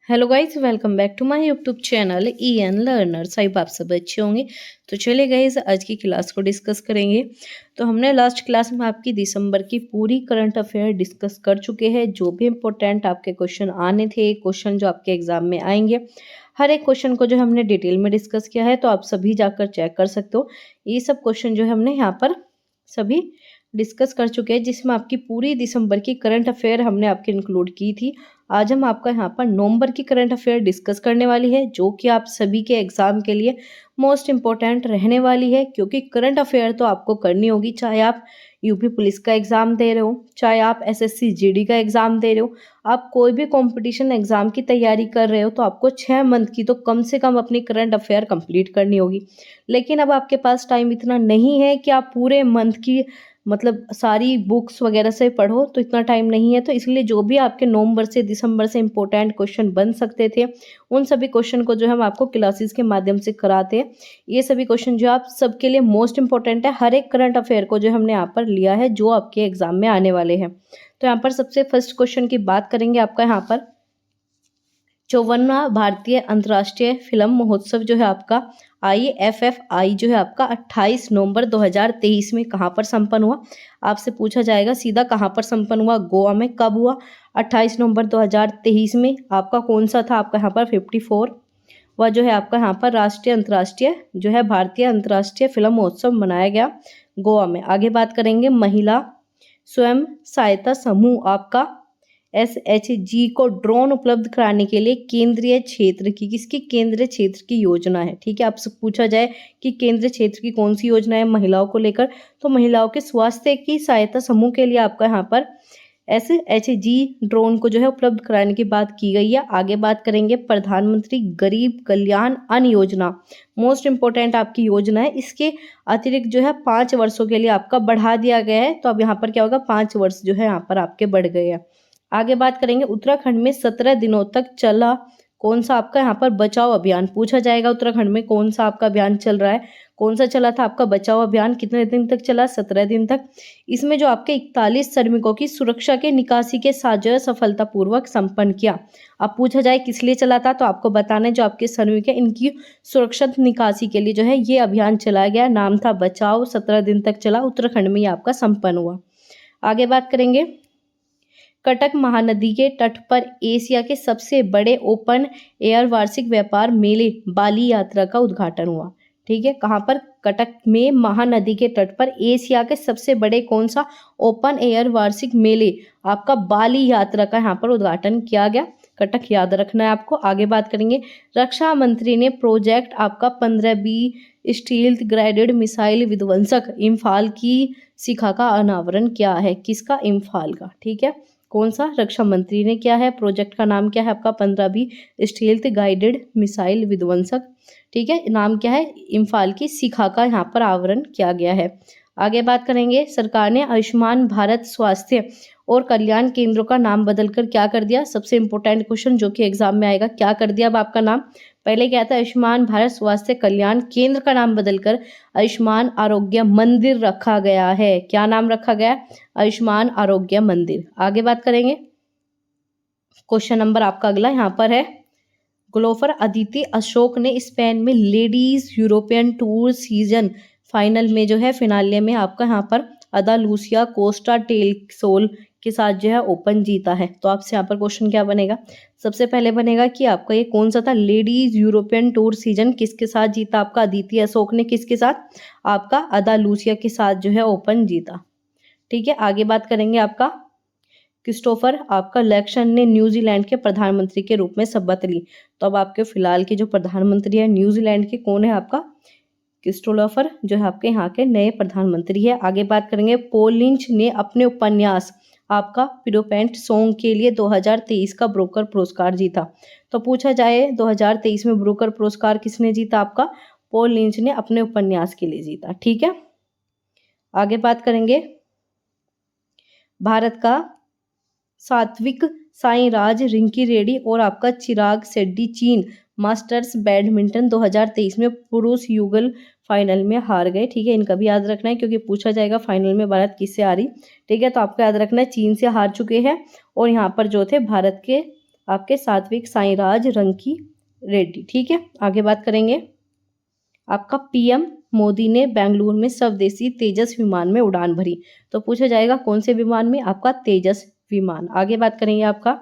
Hello guys, welcome back to my YouTube channel EN learners. I आप सब अच्छे होंगे। तो चलिए गाइस, आज की क्लास को डिस्कस करेंगे। तो हमने लास्ट क्लास में आपकी दिसंबर की पूरी करंट अफेयर डिस्कस कर चुके हैं। जो भी इंपॉर्टेंट आपके क्वेश्चन आने थे, क्वेश्चन जो आपके एग्जाम में आएंगे, हर एक क्वेश्चन को जो हमने डिटेल में डिस्कस किया है। तो आप सभी जाकर चेक कर सकते हो। ये सब क्वेश्चन जो है हमने यहाँ पर सभी डिस्कस कर चुके हैं, जिसमें आपकी पूरी दिसंबर की करंट अफेयर हमने आपके इंक्लूड की थी। आज हम आपका यहाँ पर नवंबर की करंट अफेयर डिस्कस करने वाली है, जो कि आप सभी के एग्जाम के लिए मोस्ट इम्पोर्टेंट रहने वाली है। क्योंकि करंट अफेयर तो आपको करनी होगी, चाहे आप यूपी पुलिस का एग्जाम दे रहे हो, चाहे आप एसएससी जीडी का एग्जाम दे रहे हो, आप कोई भी कंपटीशन एग्जाम की तैयारी कर रहे हो, तो आपको 6 मंथ की तो कम से कम अपनी करंट अफेयर कंप्लीट करनी होगी। लेकिन अब आपके पास टाइम इतना नहीं है कि आप पूरे मंथ की मतलब सारी बुक्स वगैरह से पढ़ो, तो इतना टाइम नहीं है। तो इसलिए जो भी आपके नवंबर से दिसंबर से इंपॉर्टेंट क्वेश्चन बन सकते थे, उन सभी क्वेश्चन को जो हम आपको क्लासेस के माध्यम से कराते हैं। ये सभी क्वेश्चन जो आप सबके लिए मोस्ट इंपॉर्टेंट है, हर एक करंट अफेयर को जो हमने यहाँ पर लिया है, जो आपके एग्जाम में आने वाले हैं। तो यहाँ पर सबसे फर्स्ट क्वेश्चन की बात करेंगे। आपका यहाँ पर 54वां भारतीय अंतर्राष्ट्रीय फिल्म महोत्सव जो है आपका IFFI जो है आपका 28 नवंबर 2023 में कहाँ पर संपन्न हुआ। आपसे पूछा जाएगा सीधा, कहाँ पर संपन्न हुआ, गोवा में। कब हुआ? 28 नवंबर 2023 में। आपका कौन सा था? आपका यहाँ पर 54 वह जो है आपका यहाँ पर राष्ट्रीय अंतर्राष्ट्रीय जो है भारतीय अंतर्राष्ट्रीय फिल्म महोत्सव मनाया गया गोवा में। आगे बात करेंगे महिला स्वयं सहायता समूह आपका SHG को ड्रोन उपलब्ध कराने के लिए केंद्रीय क्षेत्र की, किसकी केंद्रीय क्षेत्र की योजना है। ठीक है, आपसे पूछा जाए कि केंद्रीय क्षेत्र की कौन सी योजना है महिलाओं को लेकर, तो महिलाओं के स्वास्थ्य की सहायता समूह के लिए आपका यहाँ पर SHG ड्रोन को जो है उपलब्ध कराने की बात की गई है। आगे बात करेंगे प्रधानमंत्री गरीब कल्याण अन्न योजना, मोस्ट इंपॉर्टेंट आपकी योजना है। इसके अतिरिक्त जो है 5 वर्षों के लिए आपका बढ़ा दिया गया है। तो अब यहाँ पर क्या होगा, 5 वर्ष जो है यहाँ पर आपके बढ़ गए हैं। आगे बात करेंगे उत्तराखंड में 17 दिनों तक चला कौन सा आपका यहाँ पर बचाव अभियान, पूछा जाएगा उत्तराखंड में कौन सा आपका अभियान चल रहा है, कौन सा चला था आपका बचाव अभियान, कितने दिन तक चला? 17 दिन तक। इसमें जो आपके 41 श्रमिकों की सुरक्षा के निकासी के साथ जो है सफलतापूर्वक संपन्न किया। अब पूछा जाए किस लिए चला था, तो आपको बताना है जो आपके श्रमिक है इनकी सुरक्षित निकासी के लिए जो है ये अभियान चलाया गया। नाम था बचाओ, 17 दिन तक चला, उत्तराखंड में ये आपका संपन्न हुआ। आगे बात करेंगे कटक महानदी के तट पर एशिया के सबसे बड़े ओपन एयर वार्षिक व्यापार मेले बाली यात्रा का उद्घाटन हुआ। ठीक है, कहाँ पर? कटक में महानदी के तट पर एशिया के सबसे बड़े कौन सा ओपन एयर वार्षिक मेले आपका बाली यात्रा का यहाँ पर उद्घाटन किया गया। कटक याद रखना है आपको। आगे बात करेंगे रक्षा मंत्री ने प्रोजेक्ट आपका 15B स्टील गाइडेड मिसाइल विध्वंसक इम्फाल की शिखा का अनावरण किया है। किसका? इम्फाल का। ठीक है, कौन सा? रक्षा मंत्री ने किया है। प्रोजेक्ट का नाम क्या है आपका? 15B स्टील्थ गाइडेड मिसाइल विध्वंसक। ठीक है, नाम क्या है? इम्फाल की शिखा का यहाँ पर आवरण किया गया है। आगे बात करेंगे सरकार ने आयुष्मान भारत स्वास्थ्य और कल्याण केंद्रों का नाम बदलकर क्या कर दिया। सबसे इंपॉर्टेंट क्वेश्चन जो कि एग्जाम में आएगा, क्या कर दिया अब आपका नाम? पहले क्या था? आयुष्मान भारत स्वास्थ्य कल्याण केंद्र का नाम बदलकर आयुष्मान आरोग्य मंदिर रखा गया है। क्या नाम रखा गया? आयुष्मान आरोग्य मंदिर। आगे बात करेंगे क्वेश्चन नंबर आपका अगला यहाँ पर है गोल्फर अदिति अशोक ने स्पेन में ladies European tour season final में जो है फिनाले में आपका यहाँ पर अदालूसिया कोस्टा टेल सोल के साथ जो है ओपन जीता है। तो आपसे यहाँ पर क्वेश्चन क्या बनेगा? सबसे पहले बनेगा कि आपका ये कौन सा था लेडीज यूरोपियन टूर सीजन, किसके साथ जीता आपका अदिति अशोक ने, किसके साथ? आपका अदालूसिया के साथ जो है ओपन जीता। ठीक है, आगे बात करेंगे आपका क्रिस्टोफर आपका लैक्सन ने न्यूजीलैंड के प्रधानमंत्री के रूप में शपथ ली। तो अब आपके फिलहाल के जो प्रधानमंत्री है न्यूजीलैंड के कौन है? आपका क्रिस्टोफर जो है आपके यहाँ के नए प्रधानमंत्री है। आगे बात करेंगे पॉल लिंच ने अपने उपन्यास आपका पिरोपेंट सॉन्ग के लिए 2023 का ब्रोकर पुरस्कार जीता। तो पूछा जाए 2023 में ब्रोकर पुरस्कार किसने जीता? आपका पॉल लिंच ने अपने उपन्यास के लिए जीता। ठीक है, आगे बात करेंगे भारत का सात्विक साईराज रिंकी रेड्डी और आपका चिराग शेट्टी चीन मास्टर्स बैडमिंटन 2023 में पुरुष युगल फाइनल में हार गए। ठीक है, इनका भी याद रखना है क्योंकि पूछा जाएगा फाइनल में भारत किससे हारी। ठीक है, तो आपको याद रखना है चीन से हार चुके हैं और यहाँ पर जो थे भारत के आपके सात्विक साईराज रंकी रेड्डी। ठीक है, आगे बात करेंगे। आपका पीएम मोदी ने बेंगलुरु में स्वदेशी तेजस विमान में उड़ान भरी। तो पूछा जाएगा कौन से विमान में? आपका तेजस विमान। आगे बात करेंगे आपका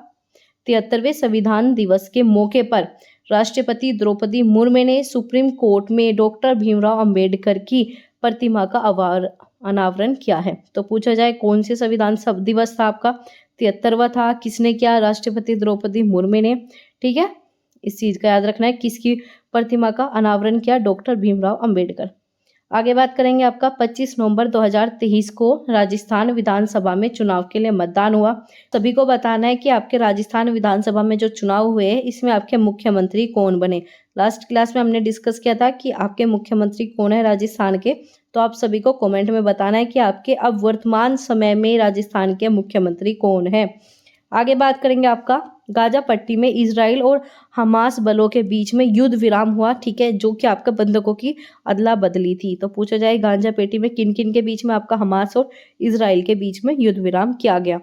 73वें संविधान दिवस के मौके पर राष्ट्रपति द्रौपदी मुर्मू ने सुप्रीम कोर्ट में डॉक्टर भीमराव अंबेडकर की प्रतिमा का अनावरण किया है। तो पूछा जाए कौन से संविधान दिवस था आपका? 73वां था। किसने किया? राष्ट्रपति द्रौपदी मुर्मू ने। ठीक है, इस चीज का याद रखना है। किसकी प्रतिमा का अनावरण किया? डॉक्टर भीमराव अंबेडकर। आगे बात करेंगे आपका 25 नवंबर 2023 को राजस्थान विधानसभा में चुनाव के लिए मतदान हुआ। सभी को बताना है कि आपके राजस्थान विधानसभा में जो चुनाव हुए इसमें आपके मुख्यमंत्री कौन बने। लास्ट क्लास में हमने डिस्कस किया था कि आपके मुख्यमंत्री कौन है राजस्थान के। तो आप सभी को कमेंट में बताना है कि आपके अब वर्तमान समय में राजस्थान के मुख्यमंत्री कौन है। आगे बात करेंगे आपका गाजा पट्टी में इजराइल और हमास बलों के बीच में युद्ध विराम हुआ। ठीक है, जो कि आपका बंधकों की अदला बदली थी। तो पूछा जाए गाजा पेटी में किन किन के बीच में? आपका हमास और इजराइल के बीच में युद्ध विराम किया गया।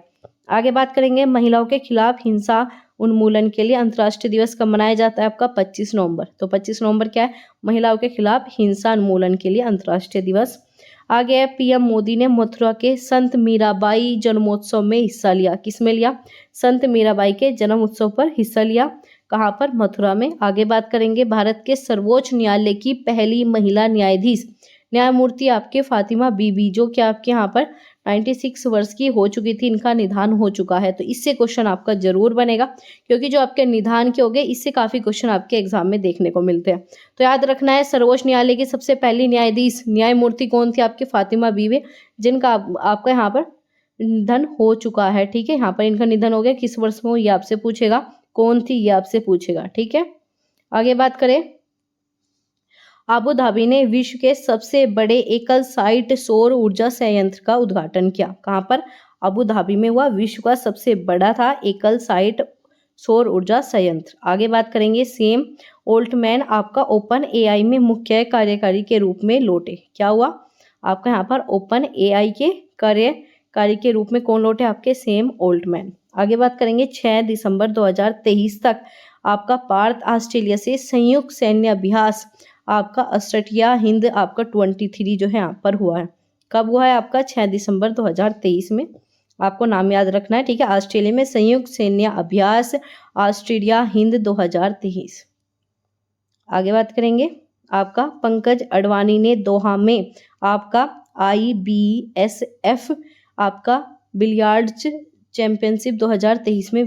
आगे बात करेंगे महिलाओं के खिलाफ हिंसा उन्मूलन के लिए अंतर्राष्ट्रीय दिवस कब मनाया जाता है? आपका 25 नवंबर। तो 25 नवंबर क्या है? महिलाओं के खिलाफ हिंसा उन्मूलन के लिए अंतर्राष्ट्रीय दिवस। आगे है पीएम मोदी ने मथुरा के संत मीराबाई जन्मोत्सव में हिस्सा लिया। किसमें लिया? संत मीराबाई के जन्म उत्सव पर हिस्सा लिया। कहाँ पर? मथुरा में। आगे बात करेंगे भारत के सर्वोच्च न्यायालय की पहली महिला न्यायाधीश न्यायमूर्ति आपके फातिमा बीबी, जो कि आपके यहाँ पर 96 वर्ष की हो चुकी थी। इनका निधन हो चुका है। तो इससे क्वेश्चन आपका जरूर बनेगा, क्योंकि जो आपके निधन के हो गए इससे काफी क्वेश्चन आपके एग्जाम में देखने को मिलते हैं। तो याद रखना है सर्वोच्च न्यायालय की सबसे पहली न्यायाधीश न्यायमूर्ति कौन थी? आपकी फातिमा बीबी, जिनका आपका यहाँ पर निधन हो चुका है। ठीक है, यहाँ पर इनका निधन हो गया। किस वर्ष में? ये आपसे पूछेगा। कौन थी? ये आपसे पूछेगा। ठीक है, आगे बात करें। अबू धाबी ने विश्व के सबसे बड़े एकल साइट सौर ऊर्जा संयंत्र का उद्घाटन किया। कहाँ पर? अबू धाबी में हुआ। विश्व का सबसे बड़ा था एकल साइट सौर ऊर्जा संयंत्र। आगे बात करेंगे सैम ऑल्टमैन आपका ओपन एआई में मुख्य कार्यकारी के रूप में लौटे। क्या हुआ? आपका यहाँ पर ओपन एआई के कार्यकारी के रूप में कौन लौटे? आपके सैम ऑल्टमैन। आगे बात करेंगे 6 दिसंबर 2023 तक आपका भारत ऑस्ट्रेलिया से संयुक्त सैन्य अभ्यास आपका अस्ट्रेलिया हिंद आपका 23 जो है यहाँ पर हुआ है। कब हुआ है? आपका 6 दिसंबर 2023 में। आपको नाम याद रखना है। ठीक है, ऑस्ट्रेलिया में संयुक्त सैन्य अभ्यास ऑस्ट्रेलिया हिंद 2023। आगे बात करेंगे आपका पंकज अडवाणी ने दोहा में आपका IBSF आपका बिलियर्ड्स चैंपियनशिप 2023 में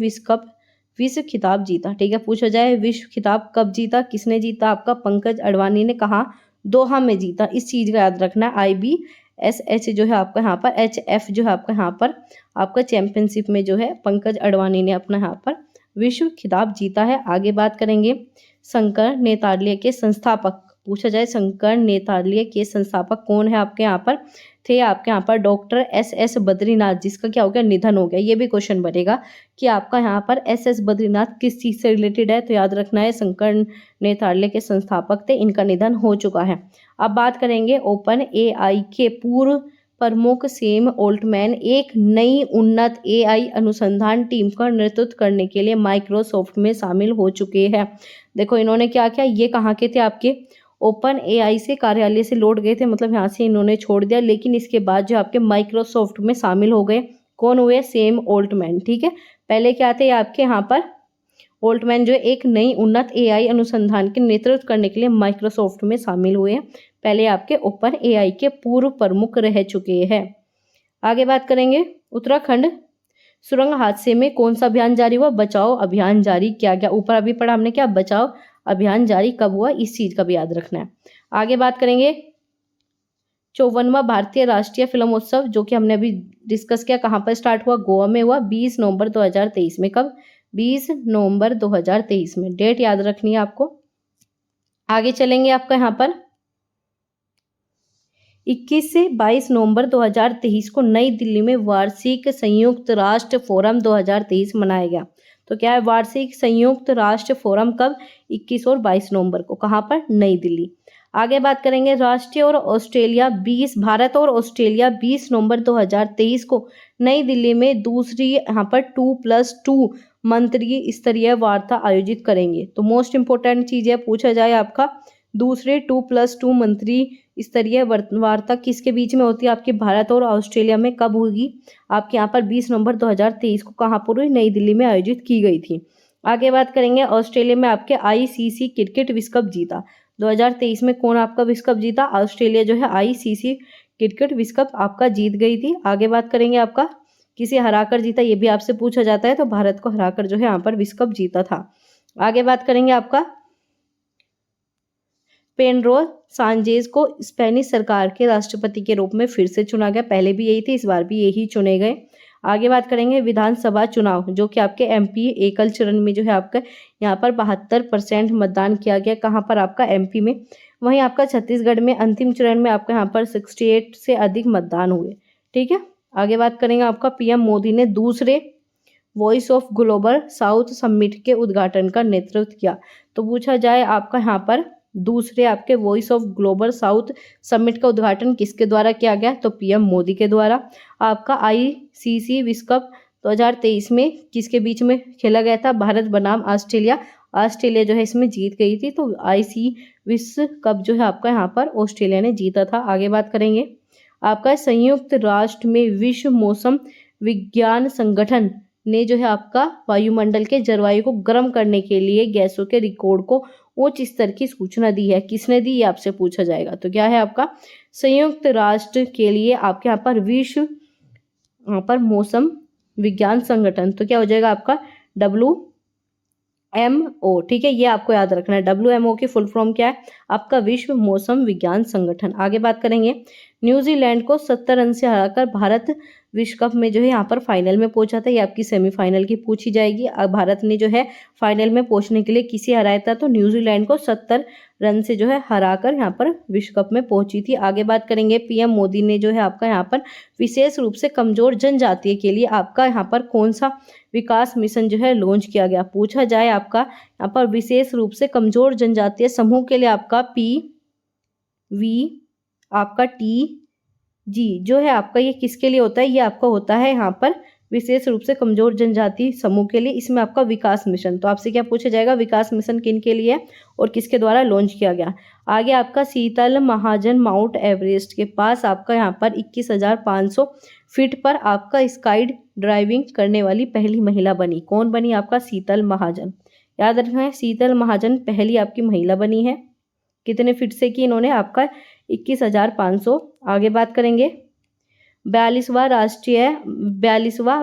विश्व खिताब जीता। ठीक है, पूछा जाए विश्व खिताब कब जीता? किसने जीता? आपका पंकज अडवाणी ने। कहा? दोहा में जीता। इस चीज का याद रखना है। IBSH जो है आपका यहाँ पर HF जो है आपका यहाँ पर आपका चैंपियनशिप में जो है पंकज अडवाणी ने अपना यहाँ पर विश्व खिताब जीता है। आगे बात करेंगे शंकर नेतालिया के संस्थापक। पूछा जाए शंकर नेतालिया के संस्थापक कौन है? आपके यहाँ पर थे आपके यहाँ पर डॉक्टर SS बद्रीनाथ, जिसका क्या हो गया? निधन हो गया। ये भी क्वेश्चन बनेगा कि आपका यहाँ पर SS बद्रीनाथ किस चीज से रिलेटेड है। तो याद रखना है शंकर नेतालिया के संस्थापक थे, इनका निधन हो चुका है। अब बात करेंगे ओपन AI के पूर्व प्रमुख सैम ऑल्टमैन एक नई उन्नत AI अनुसंधान टीम का नेतृत्व करने के लिए माइक्रोसॉफ्ट में शामिल हो चुके हैं। देखो इन्होंने क्या किया, ये कहाँ के थे? आपके ओपन AI से कार्यालय से लौट गए थे, मतलब यहाँ से इन्होंने छोड़ दिया, लेकिन इसके बाद जो आपके माइक्रोसॉफ्ट में शामिल हो गए। कौन हुए? Sam Altman. ठीक है, पहले क्या थे आपके यहाँ पर? ऑल्टमैन जो एक नई उन्नत AI अनुसंधान के नेतृत्व करने के लिए माइक्रोसॉफ्ट में शामिल हुए हैं। पहले आपके ओपन AI के पूर्व प्रमुख रह चुके हैं। आगे बात करेंगे उत्तराखंड सुरंग हादसे में कौन सा अभियान जारी हुआ? बचाओ अभियान जारी किया गया। ऊपर अभी पढ़ा हमने क्या? बचाओ अभियान जारी कब हुआ? इस चीज का भी याद रखना है। आगे बात करेंगे 54वां भारतीय राष्ट्रीय फिल्मोत्सव, जो कि हमने अभी डिस्कस किया, कहाँ पर स्टार्ट हुआ? गोवा में हुआ 20 नवंबर 2023 में। कब? 20 नवंबर 2023 में। डेट याद रखनी है आपको। आगे चलेंगे आपका यहाँ पर 21 से 22 नवंबर 2023 को नई दिल्ली में वार्षिक संयुक्त राष्ट्र फोरम 2023 मनाया गया। तो क्या है वार्षिक संयुक्त राष्ट्र फोरम? कब? 21 और 22 नवंबर को। कहाँ पर? नई दिल्ली। आगे बात करेंगे भारत और ऑस्ट्रेलिया 20 नवंबर 2023 को नई दिल्ली में दूसरी यहाँ पर 2+2 मंत्री स्तरीय वार्ता आयोजित करेंगे। तो मोस्ट इंपॉर्टेंट चीज़ है, पूछा जाए आपका दूसरे 2+2 मंत्री स्तरीय वार्ता किसके बीच में होती है, आपके भारत और ऑस्ट्रेलिया में कब होगी, आपके यहाँ पर 20 नवंबर 2023 को कहाँ पर हुई, नई दिल्ली में आयोजित की गई थी। आगे बात करेंगे, ऑस्ट्रेलिया में आपके आईसीसी क्रिकेट विश्व कप जीता। 2023 में कौन आपका विश्व कप जीता, ऑस्ट्रेलिया जो है आईसीसी क्रिकेट विश्व कप आपका जीत गई थी। आगे बात करेंगे, आपका किसे हराकर जीता, ये भी आपसे पूछा जाता है, तो भारत को हराकर जो है यहाँ पर विश्व कप जीता था। आगे बात करेंगे, आपका पेड्रो सांचेज को स्पेनिश सरकार के राष्ट्रपति के रूप में फिर से चुना गया। पहले भी यही थे, इस बार भी यही चुने गए। आगे बात करेंगे विधानसभा चुनाव, जो कि आपके एमपी एकल चरण में जो है आपका यहाँ पर 72% मतदान किया गया। कहाँ पर, आपका एमपी में। वहीं आपका छत्तीसगढ़ में अंतिम चरण में आपका यहाँ पर 68 से अधिक मतदान हुए। ठीक है। आगे बात करेंगे, आपका पीएम मोदी ने दूसरे voice of global south summit के उद्घाटन का नेतृत्व किया। तो पूछा जाए आपका यहाँ पर दूसरे आपके voice of global south summit का उद्घाटन किसके द्वारा किया गया, तो पीएम मोदी के द्वारा। आपका आईसीसी विश्व कप 2023 में किसके बीच में खेला गया था, भारत बनाम ऑस्ट्रेलिया। ऑस्ट्रेलिया जो है इसमें जीत गई थी, तो आईसी विश्व कप जो है आपका यहाँ पर ऑस्ट्रेलिया ने जीता था। आगे बात करेंगे, आपका संयुक्त राष्ट्र में विश्व मौसम विज्ञान संगठन ने जो है आपका वायुमंडल के जलवायु को गर्म करने के लिए गैसों के रिकॉर्ड को उच्च स्तर की सूचना दी है। किसने दी, ये आपसे पूछा जाएगा। तो क्या है आपका संयुक्त राष्ट्र के लिए आपके यहाँ पर विश्व यहाँ पर मौसम विज्ञान संगठन, तो क्या हो जाएगा आपका WMO। ठीक है, ये आपको याद रखना है। WMO की फुल फॉर्म क्या है, आपका विश्व मौसम विज्ञान संगठन। आगे बात करेंगे, न्यूजीलैंड को 70 रन से हराकर भारत विश्व कप में जो है यहाँ पर फाइनल में पहुंचा था। ये आपकी सेमीफाइनल की पूछी जाएगी। अब भारत ने जो है फाइनल में पहुंचने के लिए किसे हराया था, तो न्यूजीलैंड को 70 रन से जो है हराकर यहाँ पर विश्व कप में पहुंची थी। आगे बात करेंगे, पीएम मोदी ने जो है आपका यहाँ पर विशेष रूप से कमजोर जनजातीय के लिए आपका यहाँ पर कौन सा विकास मिशन जो है लॉन्च किया गया। पूछा जाए आपका यहाँ पर विशेष रूप से कमजोर जनजातीय समूह के लिए आपका PV आपका TG जो है आपका ये किसके लिए होता है, ये आपका होता है यहाँ पर विशेष रूप से कमजोर जनजाति समूह के लिए। इसमें आपका विकास मिशन, तो आपसे क्या पूछा जाएगा, विकास मिशन किन के लिए और किसके द्वारा लॉन्च किया गया। आगे आपका शीतल महाजन माउंट एवरेस्ट के पास आपका यहाँ पर 21,500 फीट पर आपका स्काई ड्राइविंग करने वाली पहली महिला बनी। कौन बनी, आपका शीतल महाजन। याद रखना है, शीतल महाजन पहली आपकी महिला बनी है। कितने फीट से की इन्होंने, आपका 21,500। आगे बात करेंगे, 42वां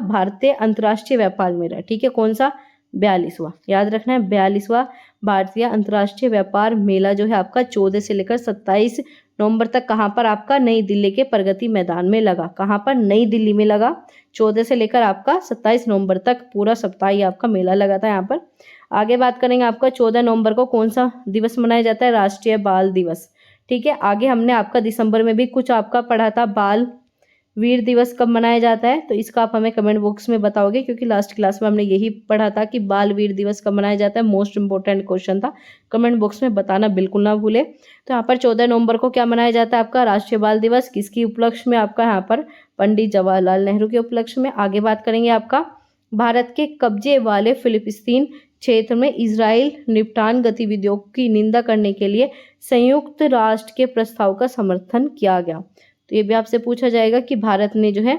भारतीय अंतर्राष्ट्रीय व्यापार मेला। ठीक है, कौन सा, 42वां, याद रखना है। 42वां भारतीय अंतर्राष्ट्रीय व्यापार मेला जो है आपका 14 से लेकर 27 नवंबर तक कहाँ पर, आपका नई दिल्ली के प्रगति मैदान में लगा। कहाँ पर, नई दिल्ली में लगा। 14 से लेकर आपका 27 नवंबर तक पूरा सप्ताह ही आपका मेला लगा था यहाँ पर। आगे बात करेंगे, आपका 14 नवंबर को कौन सा दिवस मनाया जाता है, राष्ट्रीय बाल दिवस। ठीक है। आगे हमने आपका दिसंबर में भी कुछ आपका पढ़ा था, बाल वीर दिवस कब मनाया जाता है, तो इसका आप हमें कमेंट बॉक्स में बताओगे, क्योंकि लास्ट क्लास में हमने यही पढ़ा था कि बाल वीर दिवस कब मनाया जाता है। मोस्ट इंपॉर्टेंट क्वेश्चन था, कमेंट बॉक्स में बताना बिल्कुल ना भूले। तो यहाँ पर 14 नवंबर को क्या मनाया जाता है, आपका राष्ट्रीय बाल दिवस। किसकी उपलक्ष्य में, आपका यहाँ पर पंडित जवाहरलाल नेहरू के उपलक्ष्य में। आगे बात करेंगे, आपका भारत के कब्जे वाले फिलिस्तीन क्षेत्र में इजराइल निपटान गतिविधियों की निंदा करने के लिए संयुक्त राष्ट्र के प्रस्ताव का समर्थन किया गया। तो ये भी आपसे पूछा जाएगा कि भारत ने जो है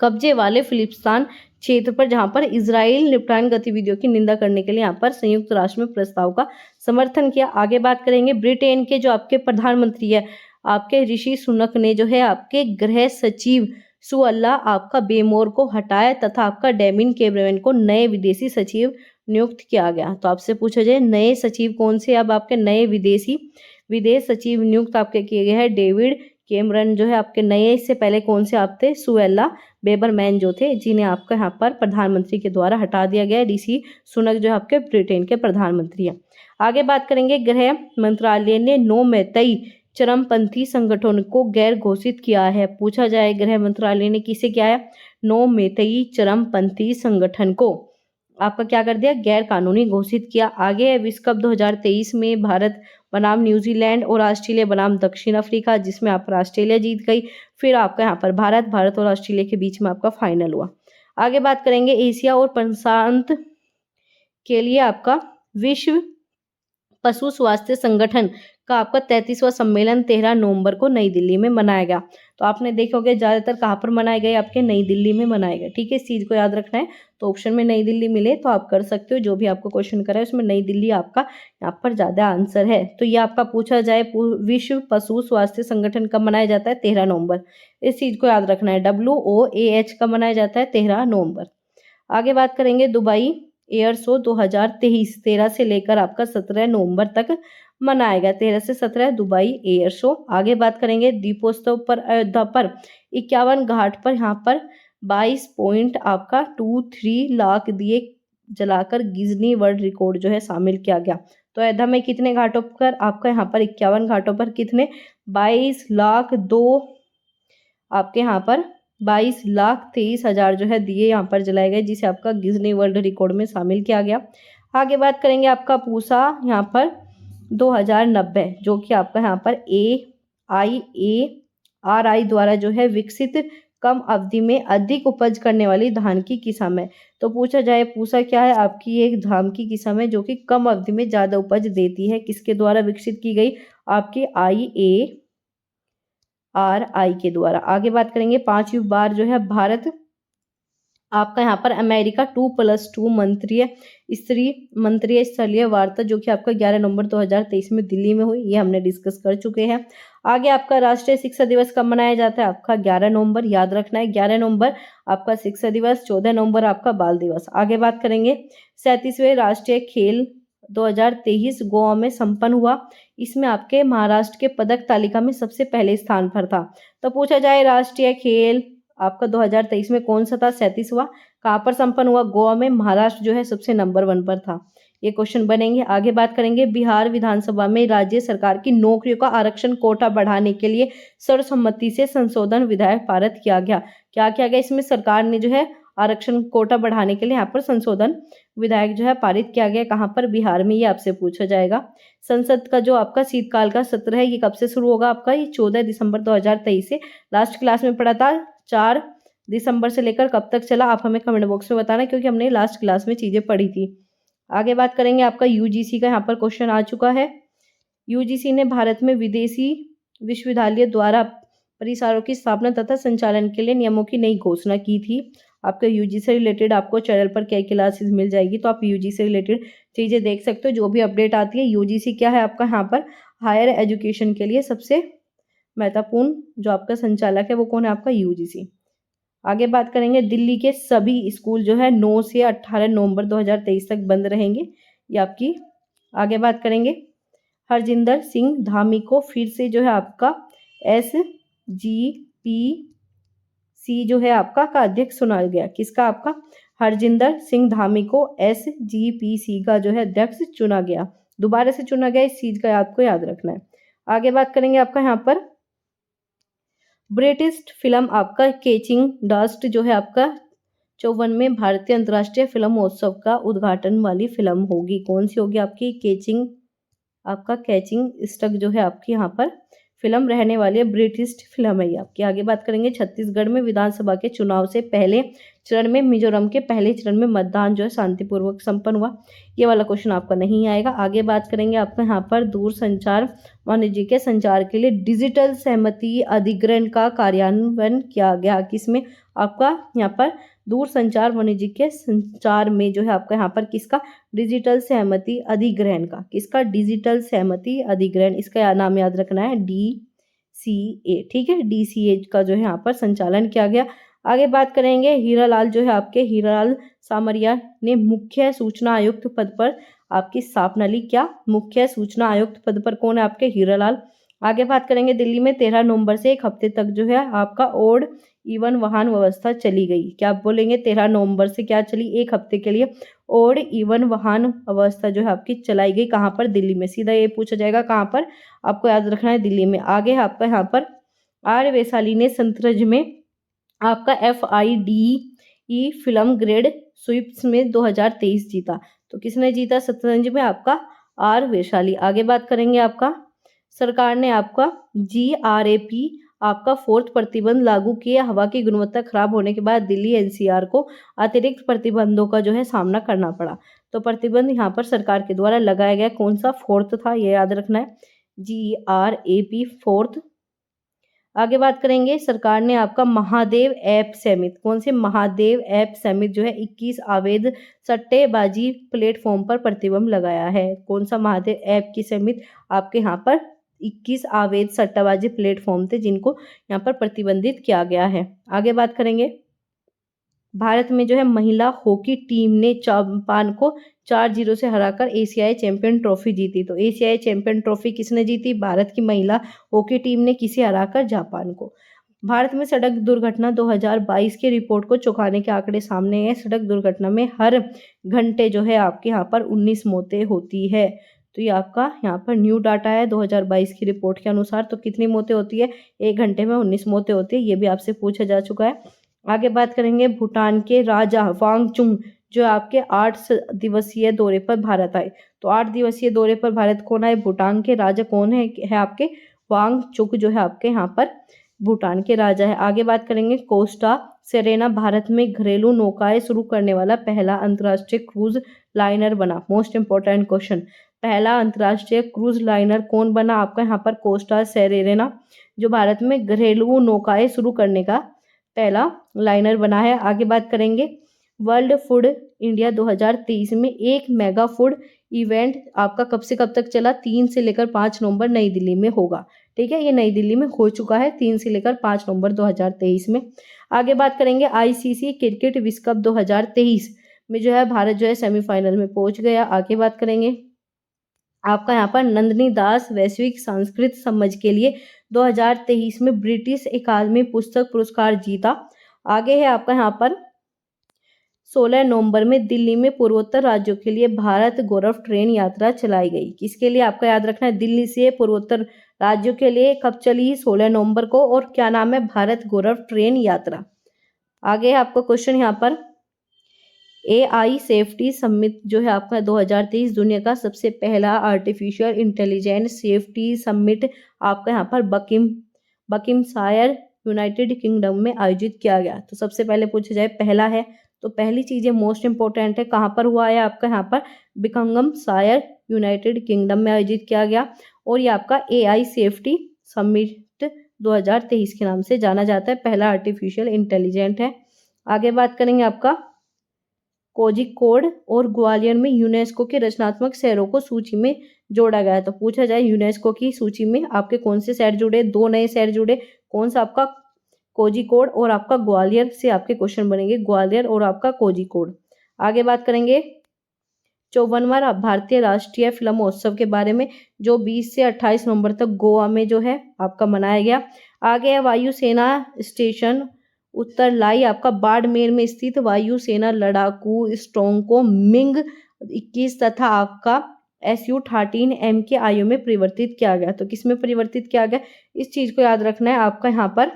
कब्जे वाले फिलिस्तीन क्षेत्र पर जहां पर इजराइल निपटान गतिविधियों की निंदा करने के लिए यहाँ पर संयुक्त राष्ट्र में प्रस्ताव का समर्थन किया। आगे बात करेंगे, ब्रिटेन के जो आपके प्रधानमंत्री है आपके ऋषि सुनक ने जो है आपके गृह सचिव सुअल्ला आपका बेमोर को हटाया तथा आपका डेमिन कैमरन को नए विदेशी सचिव नियुक्त किया गया। तो आपसे पूछा जाए नए सचिव कौन से, अब आपके नए विदेश सचिव नियुक्त आपके किए गए हैं। डेविड कैमरन जो है आपके नए, इससे पहले कौन से आप थे, सुएल्ला बेबरमैन जो थे, जिन्हें आपका यहाँ पर प्रधानमंत्री के द्वारा हटा दिया गया। ऋषि सुनक जो है आपके ब्रिटेन के प्रधानमंत्री हैं। आगे बात करेंगे, गृह मंत्रालय ने 9 मैतेई चरमपंथी संगठन को गैर घोषित किया है। पूछा जाए गृह मंत्रालय ने किसे किया है, 9 मैतेई चरमपंथी संगठन को आपका क्या कर दिया, गैर कानूनी घोषित किया। आगे है विश्व कप 2023 में भारत बनाम न्यूजीलैंड और ऑस्ट्रेलिया बनाम दक्षिण अफ्रीका, जिसमें आप ऑस्ट्रेलिया जीत गई। फिर आपका यहाँ पर भारत और ऑस्ट्रेलिया के बीच में आपका फाइनल हुआ। आगे बात करेंगे एशिया और प्रशांत के लिए आपका विश्व पशु स्वास्थ्य संगठन का आपका 33वां सम्मेलन 13 नवंबर को नई दिल्ली में मनाया गया। तो आपने देखे होंगे ज़्यादातर कहाँ पर मनाए गए, आपके नई दिल्ली में मनाए गए। ठीक है, इस चीज़ को याद रखना है। तो ऑप्शन में नई दिल्ली मिले तो आप कर सकते हो, जो भी आपको क्वेश्चन करा है उसमें नई दिल्ली आपका यहाँ पर ज़्यादा आंसर है। तो ये आपका पूछा जाए विश्व पशु स्वास्थ्य संगठन कब मनाया जाता है, 13 नवंबर। इस चीज़ को याद रखना है। WOAH कब मनाया जाता है, 13 नवंबर। आगे बात करेंगे दुबई एयर शो 2023 13 से लेकर आपका 17 नवंबर तक मनाया गया। 13 से 17 दुबई एयर शो। आगे बात करेंगे दीपोत्सव पर अयोध्या पर 51 घाट पर यहाँ पर 22 पॉइंट आपका 23 लाख दिए जलाकर गिजनी वर्ल्ड रिकॉर्ड जो है शामिल किया गया। तो अयोध्या में कितने घाटों पर आपका यहाँ पर 51 घाटों पर कितने 22 लाख 2 आपके यहाँ पर 22,23,000 जो है दिए यहाँ पर जलाए गए, जिसे आपका गिजनी वर्ल्ड रिकॉर्ड में शामिल किया गया। आगे बात करेंगे आपका पूसा यहाँ पर 2090 जो कि आपका यहाँ पर AIARI द्वारा जो है विकसित कम अवधि में अधिक उपज करने वाली धान की किस्म है। तो पूछा जाए पूसा क्या है, आपकी एक धान की किस्म है जो कि कम अवधि में ज़्यादा उपज देती है। किसके द्वारा विकसित की गई, आपकी IARI के द्वारा। आगे बात करेंगे 5वीं बार जो है भारत आपका यहाँ पर अमेरिका 2+2 मंत्रीय स्तरीय वार्ता जो कि आपका 11 नवंबर 2023 में दिल्ली में हुई, ये हमने डिस्कस कर चुके हैं। आगे आपका राष्ट्रीय शिक्षा दिवस कब मनाया जाता है, आपका 11 नवंबर। याद रखना है 11 नवंबर आपका शिक्षा दिवस, 14 नवंबर आपका बाल दिवस। आगे बात करेंगे 37वें राष्ट्रीय खेल 2023 गोवा में संपन्न हुआ। इसमें आपके महाराष्ट्र के पदक तालिका में सबसे पहले स्थान पर था। तो पूछा जाए राष्ट्रीय खेल आपका 2023 में कौन सा था, 37वां कहाँ पर संपन्न हुआ, गोवा में। महाराष्ट्र जो है सबसे नंबर 1 पर था। ये क्वेश्चन बनेंगे। आगे बात करेंगे बिहार विधानसभा में राज्य सरकार की नौकरियों का आरक्षण कोटा बढ़ाने के लिए सर्वसम्मति से संशोधन विधेयक पारित किया गया। क्या किया गया, इसमें सरकार ने जो है आरक्षण कोटा बढ़ाने के लिए यहाँ पर संशोधन विधेयक जो है पारित किया गया। कहाँ पर, बिहार में। ये आपसे पूछा जाएगा। संसद का जो आपका शीतकाल का सत्र है ये कब से शुरू होगा, आपका ये 14 दिसंबर 2023 से। लास्ट क्लास में पढ़ा था 4 दिसंबर से लेकर कब तक चला, आप हमें कमेंट बॉक्स में बताना, क्योंकि हमने लास्ट क्लास में चीज़ें पढ़ी थी। आगे बात करेंगे आपका यूजीसी का यहाँ पर क्वेश्चन आ चुका है। यूजीसी ने भारत में विदेशी विश्वविद्यालय द्वारा परिसरों की स्थापना तथा संचालन के लिए नियमों की नई घोषणा की थी। आपके यूजीसी से रिलेटेड आपको चैनल पर क्या क्लासेस मिल जाएगी, तो आप यूजीसी से रिलेटेड चीज़ें देख सकते हो। जो भी अपडेट आती है, यूजीसी क्या है आपका यहाँ पर हायर एजुकेशन के लिए सबसे महत्वपूर्ण जो आपका संचालक है वो कौन है, आपका यूजीसी। आगे बात करेंगे दिल्ली के सभी स्कूल जो है 9 से 18 नवंबर 2023 तक बंद रहेंगे, ये आपकी। आगे बात करेंगे हरजिंदर सिंह धामी को फिर से जो है आपका SGPC जो है आपका का अध्यक्ष चुना गया। किसका, आपका हरजिंदर सिंह धामी को SGPC का जो है अध्यक्ष चुना गया, दोबारा से चुना गया। इस चीज़ का आपको याद रखना है। आगे बात करेंगे आपका यहाँ पर ब्रिटिश फिल्म आपका कैचिंग डस्ट जो है आपका 54वें भारतीय अंतर्राष्ट्रीय फिल्म महोत्सव का उद्घाटन वाली फिल्म होगी। कौन सी होगी, आपकी कैचिंग स्टक जो है आपकी यहाँ पर फिल्म रहने वाली है, ब्रिटिश फिल्म है ये आपकी। आगे बात करेंगे छत्तीसगढ़ में विधानसभा के चुनाव से पहले चरण में मिजोरम के पहले चरण में मतदान जो है शांतिपूर्वक संपन्न हुआ। ये वाला क्वेश्चन आपका नहीं आएगा। आगे बात करेंगे आपका यहाँ पर दूरसंचार वाणिज्य के संचार के लिए डिजिटल सहमति अधिग्रहण का कार्यान्वयन किया गया। किसमें, आपका यहाँ पर दूरसंचार वाणिज्य के संचार में जो है आपका यहाँ पर किसका, डिजिटल सहमति अधिग्रहण का। किसका, डिजिटल सहमति अधिग्रहण, इसका नाम याद रखना है DCA। ठीक है, DCA का जो है यहाँ पर संचालन किया गया। आगे बात करेंगे हीरालाल जो है आपके हीरालाल सामरिया ने मुख्य सूचना आयुक्त पद पर आपकी स्थापना ली। क्या, मुख्य सूचना आयुक्त पद पर कौन है, आपके हीरालाल। आगे बात करेंगे दिल्ली में 13 नवंबर से एक हफ्ते तक जो है आपका ओड इवन वाहन व्यवस्था चली गई। क्या आप बोलेंगे, 13 नवंबर से क्या चली, एक हफ्ते के लिए ओड इवन वाहन व्यवस्था जो है आपकी चलाई गई। कहाँ पर, दिल्ली में। सीधा ये पूछा जाएगा कहाँ पर, आपको याद रखना है दिल्ली में। आगे आपका यहाँ पर आर वैशाली ने शतरंज में आपका FIDE फिल्म ग्रेड स्वीप्स में 2023 जीता। तो किसने जीता शतरंज में, आपका आर वैशाली। आगे बात करेंगे आपका सरकार ने आपका GRAP आपका फोर्थ प्रतिबंध लागू किया। हवा की गुणवत्ता खराब होने के बाद दिल्ली एनसीआर को अतिरिक्त प्रतिबंधों का जो है सामना करना पड़ा। तो प्रतिबंध यहाँ पर सरकार के द्वारा लगाया गया कौन सा फोर्थ था, ये याद रखना है, GRAP फोर्थ। आगे बात करेंगे, सरकार ने आपका महादेव ऐप समिट, कौन से महादेव ऐप समिट जो है 21 अवैध सट्टेबाजी प्लेटफॉर्म पर प्रतिबंध लगाया है। कौन सा महादेव ऐप की समिट, आपके यहाँ पर 21 अवैध सट्टाबाजी प्लेटफॉर्म थे जिनको यहाँ पर प्रतिबंधित किया गया है। आगे बात करेंगे, भारत में जो है महिला हॉकी टीम ने जापान को 4-0 से हराकर एशियाई चैंपियन ट्रॉफी जीती। तो एशियाई चैंपियन ट्रॉफी किसने जीती, भारत की महिला हॉकी टीम ने किसे हराकर, जापान को। भारत में सड़क दुर्घटना 2022 की रिपोर्ट को चौंकाने के आंकड़े सामने हैं। सड़क दुर्घटना में हर घंटे जो है आपके यहाँ पर 19 मौतें होती है। तो ये आपका यहाँ पर न्यू डाटा है 2022 की रिपोर्ट के अनुसार। तो कितनी मौतें होती है, एक घंटे में 19 मौतें होती है, ये भी आपसे पूछा जा चुका है। आगे बात करेंगे, भूटान के राजा वांगचुक जो आपके 8 दिवसीय दौरे पर भारत आए। तो 8 दिवसीय दौरे पर भारत कौन आए, भूटान के राजा कौन है आपके वांगचुक जो है आपके यहाँ पर भूटान के राजा है। आगे बात करेंगे, कोस्टा सेरेना भारत में घरेलू नौकाएं शुरू करने वाला पहला अंतर्राष्ट्रीय क्रूज लाइनर बना। मोस्ट इंपोर्टेंट क्वेश्चन, पहला अंतर्राष्ट्रीय क्रूज लाइनर कौन बना, आपका यहाँ पर कोस्टा सेरेना जो भारत में घरेलू नौकाएं शुरू करने का पहला लाइनर बना है। आगे बात करेंगे, वर्ल्ड फूड इंडिया 2023 में एक मेगा फूड इवेंट आपका कब से कब तक चला, 3 से लेकर 5 नवंबर नई दिल्ली में होगा। ठीक है, ये नई दिल्ली में हो चुका है 3 से लेकर 5 नवंबर 2023 में। आगे बात करेंगे, ICC क्रिकेट विश्व कप 2023 में जो है भारत जो है सेमीफाइनल में पहुंच गया। आगे बात करेंगे, आपका यहाँ पर नंदिनी दास वैश्विक संस्कृत समझ के लिए 2023 में ब्रिटिश अकादमी पुस्तक पुरस्कार जीता। आगे है आपका यहाँ पर 16 नवंबर में दिल्ली में पूर्वोत्तर राज्यों के लिए भारत गौरव ट्रेन यात्रा चलाई गई। किसके लिए, आपका याद रखना है, दिल्ली से पूर्वोत्तर राज्यों के लिए कब चली, 16 नवंबर को, और क्या नाम है, भारत गौरव ट्रेन यात्रा। आगे है आपका क्वेश्चन यहाँ पर, AI सेफ्टी समिट जो है आपका 2023 दुनिया का सबसे पहला आर्टिफिशियल इंटेलिजेंस सेफ्टी समिट आपका यहाँ पर बकिंगशायर यूनाइटेड किंगडम में आयोजित किया गया। तो सबसे पहले पूछा जाए पहला है, तो पहली चीज़ें मोस्ट इंपॉर्टेंट है, कहाँ पर हुआ है, आपका यहाँ पर बकिंगमशायर यूनाइटेड किंगडम में आयोजित किया गया। और ये आपका AI सेफ्टी समिट 2023 के नाम से जाना जाता है, पहला आर्टिफिशियल इंटेलिजेंट है। आगे बात करेंगे, आपका कोझिकोड और ग्वालियर में यूनेस्को के रचनात्मक शहरों को सूची में जोड़ा गया है। तो पूछा जाए यूनेस्को की सूची में आपके कौन से शहर जुड़े, 2 नए शहर जुड़े, कौन सा, आपका कोझिकोड और आपका ग्वालियर से आपके क्वेश्चन बनेंगे, ग्वालियर और आपका कोझिकोड। आगे बात करेंगे 54वां भारतीय राष्ट्रीय फिल्म महोत्सव के बारे में जो 20 से 28 नवंबर तक गोवा में जो है आपका मनाया गया। आगे है वायुसेना स्टेशन उत्तर लाई आपका बाड़मेर में स्थित वायुसेना लड़ाकू स्ट्रॉन्ग को मिग 21 तथा आपका Su-13M के आयु में परिवर्तित किया गया। तो किस में परिवर्तित किया गया, इस चीज को याद रखना है, आपका यहाँ पर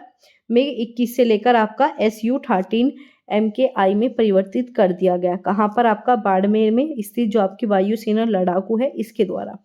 मिग 21 से लेकर आपका Su-13M के आयु में परिवर्तित कर दिया गया। कहाँ पर, आपका बाड़मेर में स्थित जो आपकी वायुसेना लड़ाकू है इसके द्वारा।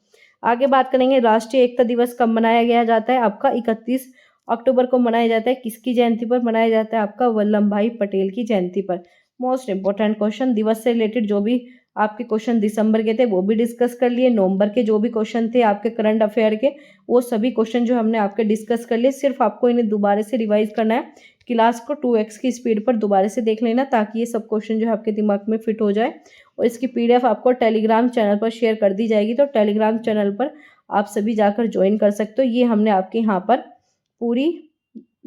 आगे बात करेंगे, राष्ट्रीय एकता दिवस कब मनाया गया जाता है, आपका 31 अक्टूबर को मनाया जाता है। किसकी जयंती पर मनाया जाता है, आपका वल्लभ भाई पटेल की जयंती पर। मोस्ट इंपोर्टेंट क्वेश्चन, दिवस से रिलेटेड जो भी आपके क्वेश्चन दिसंबर के थे वो भी डिस्कस कर लिए, नवंबर के जो भी क्वेश्चन थे आपके करंट अफेयर के वो सभी क्वेश्चन जो हमने आपके डिस्कस कर लिए। सिर्फ आपको इन्हें दोबारा से रिवाइज करना है, क्लास को 2x की स्पीड पर दोबारा से देख लेना ताकि ये सब क्वेश्चन जो है आपके दिमाग में फिट हो जाए। और इसकी PDF आपको टेलीग्राम चैनल पर शेयर कर दी जाएगी, तो टेलीग्राम चैनल पर आप सभी जाकर ज्वाइन कर सकते हो। ये हमने आपके यहाँ पर पूरी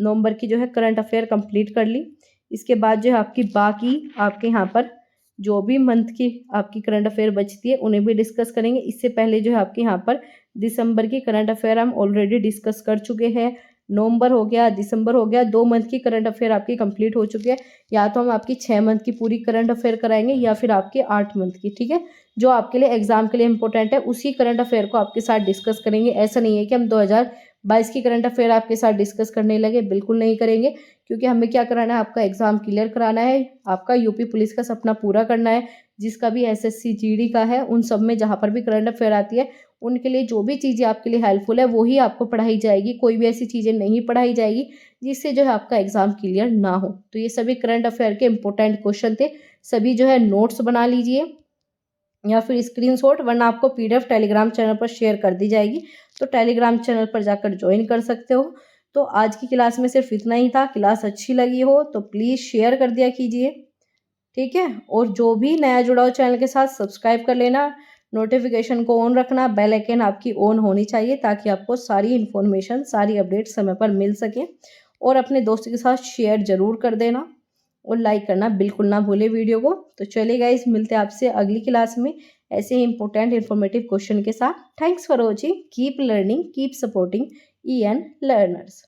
नवंबर की जो है करंट अफेयर कंप्लीट कर ली। इसके बाद जो है आपकी बाकी आपके यहाँ पर जो भी मंथ की आपकी करंट अफेयर बचती है उन्हें भी डिस्कस करेंगे। इससे पहले जो है आपके यहाँ पर दिसंबर की करंट अफेयर हम ऑलरेडी डिस्कस कर चुके हैं। नवंबर हो गया, दिसंबर हो गया, 2 मंथ की करंट अफेयर आपकी कंप्लीट हो चुकी है। या तो हम आपकी 6 मंथ की पूरी करंट अफेयर कराएंगे या फिर आपकी 8 मंथ की, ठीक है, जो आपके लिए एग्जाम के लिए इंपॉर्टेंट है उसी करंट अफेयर को आपके साथ डिस्कस करेंगे। ऐसा नहीं है कि हम 2022 की करंट अफेयर आपके साथ डिस्कस करने लगे, बिल्कुल नहीं करेंगे, क्योंकि हमें क्या कराना है, आपका एग्जाम क्लियर कराना है, आपका यूपी पुलिस का सपना पूरा करना है। जिसका भी एसएससी जीडी का है, उन सब में जहाँ पर भी करंट अफेयर आती है उनके लिए जो भी चीज़ें आपके लिए हेल्पफुल है वही आपको पढ़ाई जाएगी। कोई भी ऐसी चीज़ें नहीं पढ़ाई जाएगी जिससे जो है आपका एग्जाम क्लियर ना हो। तो ये सभी करंट अफेयर के इंपॉर्टेंट क्वेश्चन थे। सभी जो है नोट्स बना लीजिए या फिर स्क्रीनशॉट, वरना आपको पीडीएफ टेलीग्राम चैनल पर शेयर कर दी जाएगी। तो टेलीग्राम चैनल पर जाकर ज्वाइन कर सकते हो। तो आज की क्लास में सिर्फ इतना ही था। क्लास अच्छी लगी हो तो प्लीज़ शेयर कर दिया कीजिए, ठीक है। और जो भी नया जुड़ा हो चैनल के साथ सब्सक्राइब कर लेना, नोटिफिकेशन को ऑन रखना, बेल आइकन आपकी ऑन होनी चाहिए ताकि आपको सारी इन्फॉर्मेशन, सारी अपडेट समय पर मिल सके। और अपने दोस्तों के साथ शेयर ज़रूर कर देना और लाइक करना बिल्कुल ना भूले वीडियो को। तो चलिए गाइस, मिलते हैं आपसे अगली क्लास में ऐसे ही इंपॉर्टेंट इन्फॉर्मेटिव क्वेश्चन के साथ। Thanks for watching, keep learning, keep supporting EN learners.